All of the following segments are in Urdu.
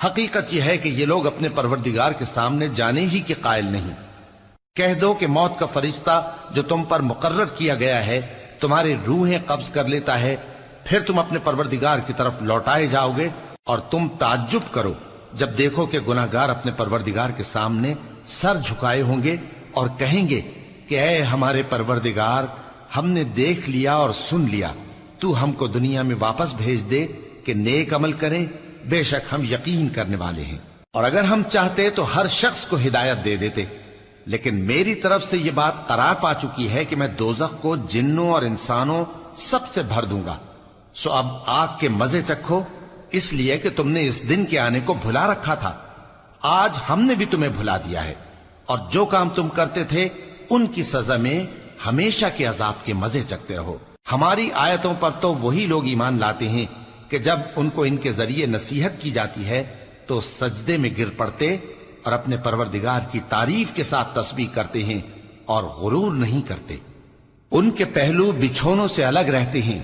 حقیقت یہ ہے کہ یہ لوگ اپنے پروردگار کے سامنے جانے ہی کے قائل نہیں۔ کہہ دو کہ موت کا فرشتہ جو تم پر مقرر کیا گیا ہے تمہاری روحیں قبض کر لیتا ہے، پھر تم اپنے پروردگار کی طرف لوٹائے جاؤ گے، اور تم تعجب کرو جب دیکھو کہ گناہگار اپنے پروردگار کے سامنے سر جھکائے ہوں گے اور کہیں گے کہ اے ہمارے پروردگار، ہم نے دیکھ لیا اور سن لیا، تو ہم کو دنیا میں واپس بھیج دے کہ نیک عمل کریں، بے شک ہم یقین کرنے والے ہیں۔ اور اگر ہم چاہتے تو ہر شخص کو ہدایت دے دیتے، لیکن میری طرف سے یہ بات قرار پا چکی ہے کہ میں دوزخ کو جنوں اور انسانوں سب سے بھر دوں گا، سو اب آگ کے مزے چکھو، اس لیے کہ تم نے اس دن کے آنے کو بھلا رکھا تھا۔ آج ہم نے بھی تمہیں بھلا دیا ہے، اور جو کام تم کرتے تھے ان کی سزا میں ہمیشہ کے عذاب کے مزے چکتے رہو۔ ہماری آیتوں پر تو وہی لوگ ایمان لاتے ہیں کہ جب ان کو ان کے ذریعے نصیحت کی جاتی ہے تو سجدے میں گر پڑتے اور اپنے پروردگار کی تعریف کے ساتھ تسبیح کرتے ہیں اور غرور نہیں کرتے۔ ان کے پہلو بچھونوں سے الگ رہتے ہیں،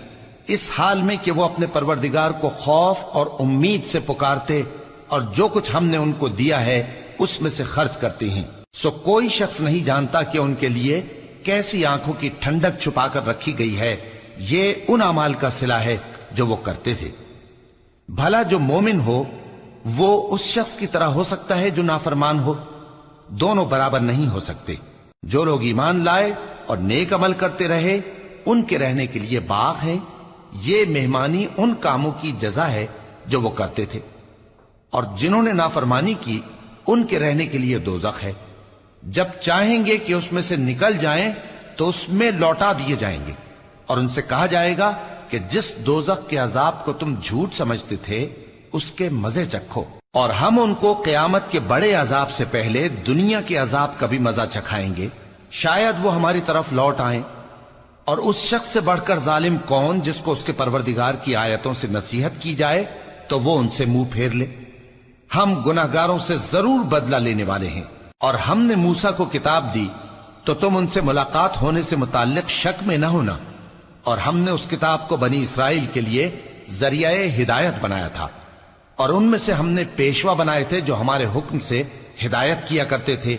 اس حال میں کہ وہ اپنے پروردگار کو خوف اور امید سے پکارتے اور جو کچھ ہم نے ان کو دیا ہے اس میں سے خرچ کرتے ہیں۔ سو کوئی شخص نہیں جانتا کہ ان کے لیے کیسی آنکھوں کی ٹھنڈک چھپا کر رکھی گئی ہے، یہ ان اعمال کا صلہ ہے جو وہ کرتے تھے۔ بھلا جو مومن ہو وہ اس شخص کی طرح ہو سکتا ہے جو نافرمان ہو؟ دونوں برابر نہیں ہو سکتے۔ جو لوگ ایمان لائے اور نیک عمل کرتے رہے ان کے رہنے کے لیے باغ ہیں، یہ مہمانی ان کاموں کی جزا ہے جو وہ کرتے تھے، اور جنہوں نے نافرمانی کی ان کے رہنے کے لیے دوزخ ہے، جب چاہیں گے کہ اس میں سے نکل جائیں تو اس میں لوٹا دیے جائیں گے، اور ان سے کہا جائے گا کہ جس دوزخ کے عذاب کو تم جھوٹ سمجھتے تھے اس کے مزے چکھو، اور ہم ان کو قیامت کے بڑے عذاب سے پہلے دنیا کے عذاب کا بھی مزہ چکھائیں گے، شاید وہ ہماری طرف لوٹ آئیں۔ اور اس شخص سے بڑھ کر ظالم کون جس کو اس کے پروردگار کی آیتوں سے نصیحت کی جائے تو وہ ان سے منہ پھیر لے۔ ہم گناہگاروں سے ضرور بدلہ لینے والے ہیں، اور ہم نے موسیٰ کو کتاب دی تو تم ان سے ملاقات ہونے سے متعلق شک میں نہ ہونا، اور ہم نے اس کتاب کو بنی اسرائیل کے لیے ذریعہ ہدایت بنایا تھا، اور ان میں سے ہم نے پیشوا بنائے تھے جو ہمارے حکم سے ہدایت کیا کرتے تھے،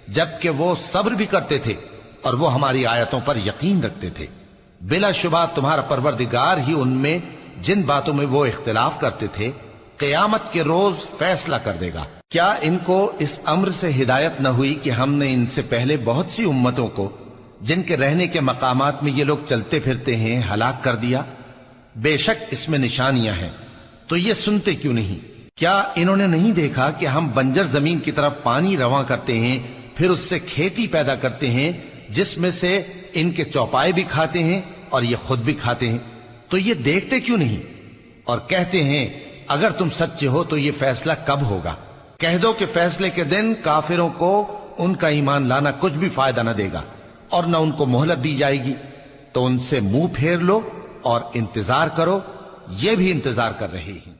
جبکہ وہ صبر بھی کرتے تھے اور وہ ہماری آیتوں پر یقین رکھتے تھے۔ بلا شبہ تمہارا پروردگار ہی ان میں جن باتوں میں وہ اختلاف کرتے تھے قیامت کے روز فیصلہ کر دے گا۔ کیا ان کو اس امر سے ہدایت نہ ہوئی کہ ہم نے ان سے پہلے بہت سی امتوں کو جن کے رہنے کے مقامات میں یہ لوگ چلتے پھرتے ہیں ہلاک کر دیا؟ بے شک اس میں نشانیاں ہیں، تو یہ سنتے کیوں نہیں؟ کیا انہوں نے نہیں دیکھا کہ ہم بنجر زمین کی طرف پانی رواں کرتے ہیں، پھر اس سے کھیتی پیدا کرتے ہیں جس میں سے ان کے چوپائے بھی کھاتے ہیں اور یہ خود بھی کھاتے ہیں؟ تو یہ دیکھتے کیوں نہیں؟ اور کہتے ہیں اگر تم سچے ہو تو یہ فیصلہ کب ہوگا؟ کہہ دو کہ فیصلے کے دن کافروں کو ان کا ایمان لانا کچھ بھی فائدہ نہ دے گا اور نہ ان کو مہلت دی جائے گی، تو ان سے منہ پھیر لو اور انتظار کرو، یہ بھی انتظار کر رہے ہیں۔